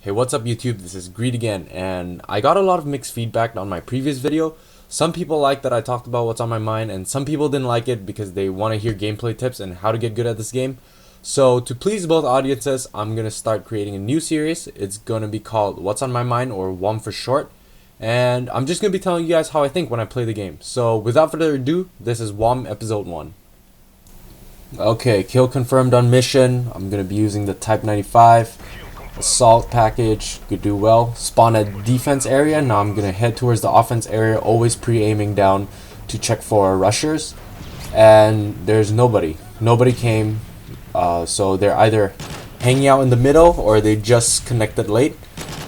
Hey, what's up YouTube? This is Greed again, and I got a lot of mixed feedback on my previous video. Some people liked that I talked about what's on my mind, and some people didn't like it because they want to hear gameplay tips and how to get good at this game. So to please both audiences, I'm going to start creating a new series. It's going to be called What's on My Mind, or WOM for short. And I'm just going to be telling you guys how I think when I play the game. So without further ado, this is WOM Episode 1. Okay, kill confirmed on mission. I'm going to be using the Type 95. Assault package, could do well. Spawn at defense area. Now I'm gonna head towards the offense area, always pre-aiming down to check for rushers. And there's nobody came, so they're either hanging out in the middle or they just connected late.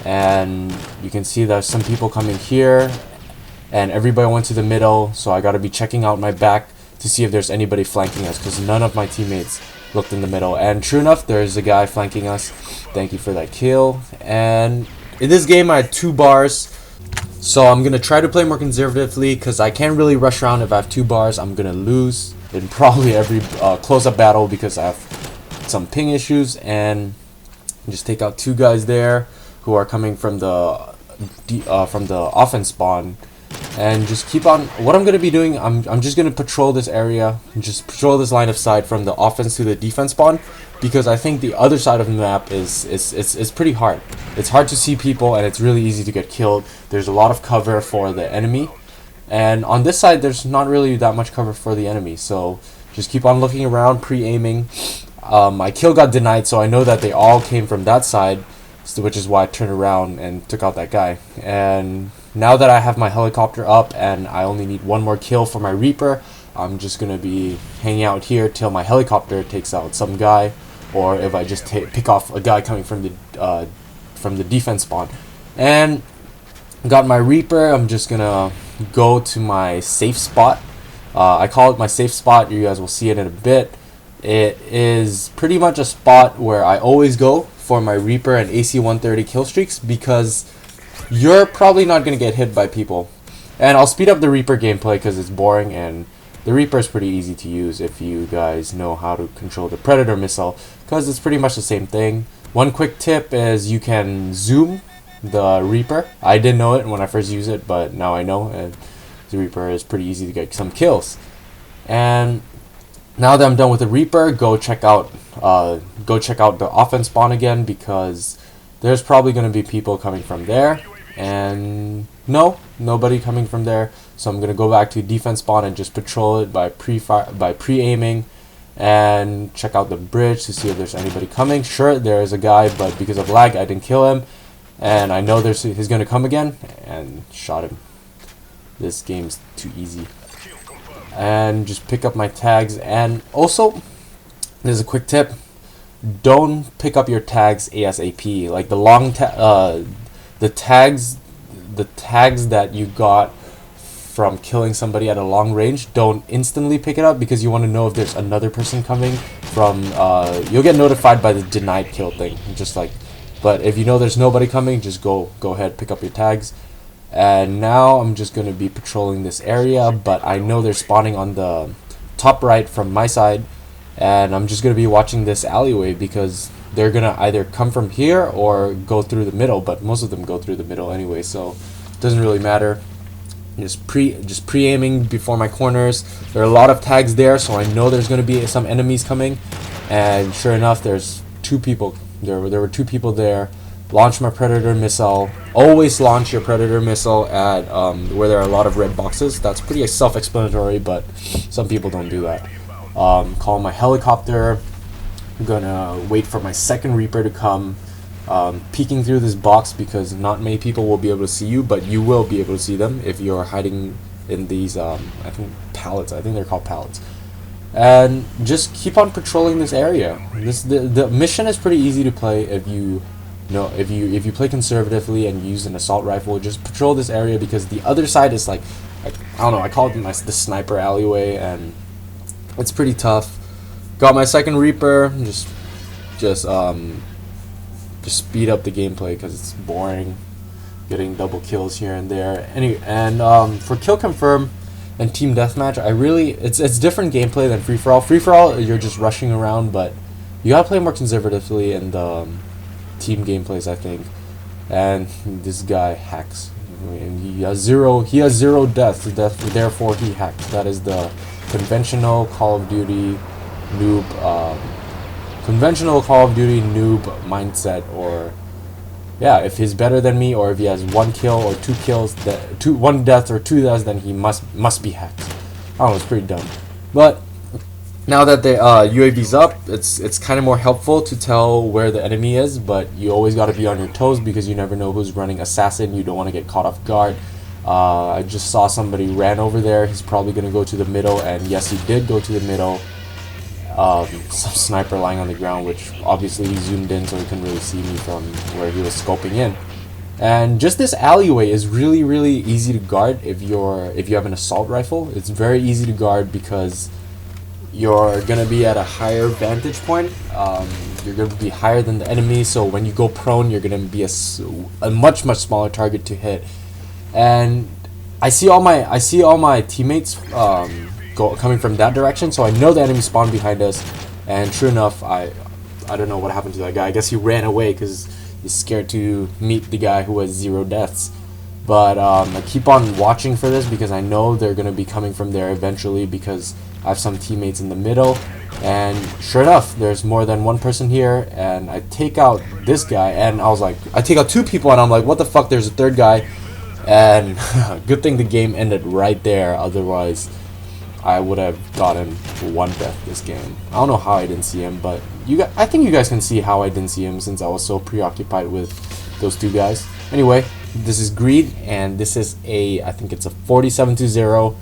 And you can see there's some people coming here, and everybody went to the middle, so I gotta be checking out my back to see if there's anybody flanking us, because none of my teammates looked in the middle. And true enough, there's a guy flanking us. Thank you for that kill. And in this game I had 2 bars, so I'm gonna try to play more conservatively because I can't really rush around. If I have 2 bars, I'm gonna lose in probably every close-up battle because I have some ping issues. And just take out 2 guys there who are coming from the offense spawn. And just keep on. What I'm gonna be doing, I'm just gonna patrol this area, just patrol this line of sight from the offense to the defense spawn, because I think the other side of the map is pretty hard. It's hard to see people, and it's really easy to get killed. There's a lot of cover for the enemy, and on this side there's not really that much cover for the enemy. So just keep on looking around, pre-aiming. My kill got denied, so I know that they all came from that side, which is why I turned around and took out that guy. And now that I have my helicopter up and I only need 1 more kill for my Reaper, I'm just gonna be hanging out here till my helicopter takes out some guy, or if I just pick off a guy coming from the defense spawn. And got my Reaper. I'm just gonna go to my safe spot. I call it my safe spot. You guys will see it in a bit. It is pretty much a spot where I always go for my Reaper and AC-130 kill streaks, because you're probably not going to get hit by people. And I'll speed up the Reaper gameplay because it's boring, and the Reaper is pretty easy to use if you guys know how to control the Predator missile, because it's pretty much the same thing. One quick tip is you can zoom the Reaper. I didn't know it when I first used it, but now I know, and the Reaper is pretty easy to get some kills. And now that I'm done with the Reaper, go check out the offense spawn again, because there's probably going to be people coming from there. And no, nobody coming from there, so I'm gonna go back to defense spawn and just patrol it by pre-aiming and check out the bridge to see if there's anybody coming. Sure, there is a guy, but because of lag I didn't kill him, and I know he's gonna come again, and shot him. This game's too easy. And just pick up my tags. And also, there's a quick tip: don't pick up your tags ASAP. Like the long the tags that you got from killing somebody at a long range, don't instantly pick it up, because you want to know if there's another person coming from. You'll get notified by the denied kill thing, just like. But if you know there's nobody coming, just go ahead, pick up your tags. And now I'm just going to be patrolling this area, but I know they're spawning on the top right from my side, and I'm just going to be watching this alleyway, because they're gonna either come from here or go through the middle, but most of them go through the middle anyway, so it doesn't really matter. Just pre-aiming before my corners. There are a lot of tags there, so I know there's gonna be some enemies coming. And sure enough, there's 2 people. There were 2 people there. Launch my Predator missile. Always launch your Predator missile at where there are a lot of red boxes. That's pretty self-explanatory, but some people don't do that. Call my helicopter. I'm gonna wait for my second Reaper to come, peeking through this box, because not many people will be able to see you, but you will be able to see them if you're hiding in these I think pallets. I think they're called pallets. And just keep on patrolling this area. The mission is pretty easy to play if you play conservatively and use an assault rifle. Just patrol this area, because the other side is like I don't know, I call it the sniper alleyway, and it's pretty tough. Got my second Reaper. Just speed up the gameplay because it's boring, getting double kills here and there. Anyway, and for kill confirm and team deathmatch, it's different gameplay than free for all. Free for all, you're just rushing around, but you gotta play more conservatively in the team gameplays, I think. and this guy hacks. And he has zero deaths. Therefore he hacks. That is the conventional Call of Duty noob, mindset. Or yeah, if he's better than me, or if he has 1 kill or 2 kills, one death or 2 deaths, then he must be hacked. I don't know, it's pretty dumb. But now that the UAV's up, it's kind of more helpful to tell where the enemy is, but you always got to be on your toes because you never know who's running assassin. You don't want to get caught off guard. I just saw somebody ran over there. He's probably going to go to the middle, and yes, he did go to the middle. Some sniper lying on the ground, which obviously he zoomed in so he couldn't really see me from where he was scoping in. And just this alleyway is really easy to guard if you have an assault rifle. It's very easy to guard because you're gonna be at a higher vantage point. You're gonna be higher than the enemy, so when you go prone, you're gonna be a much smaller target to hit. And I see all my teammates coming from that direction, so I know the enemy spawned behind us. And sure enough, I don't know what happened to that guy. I guess he ran away because he's scared to meet the guy who has 0 deaths. But I keep on watching for this because I know they're gonna be coming from there eventually, because I have some teammates in the middle. And sure enough, there's more than one person here, and I take out this guy, and I take out 2 people, and I'm like, what the fuck, there's a 3rd guy. And good thing the game ended right there, otherwise I would have gotten 1 death this game. I don't know how I didn't see him, but I think you guys can see how I didn't see him since I was so preoccupied with those 2 guys. Anyway, this is Greed, and this is I think it's a 47-0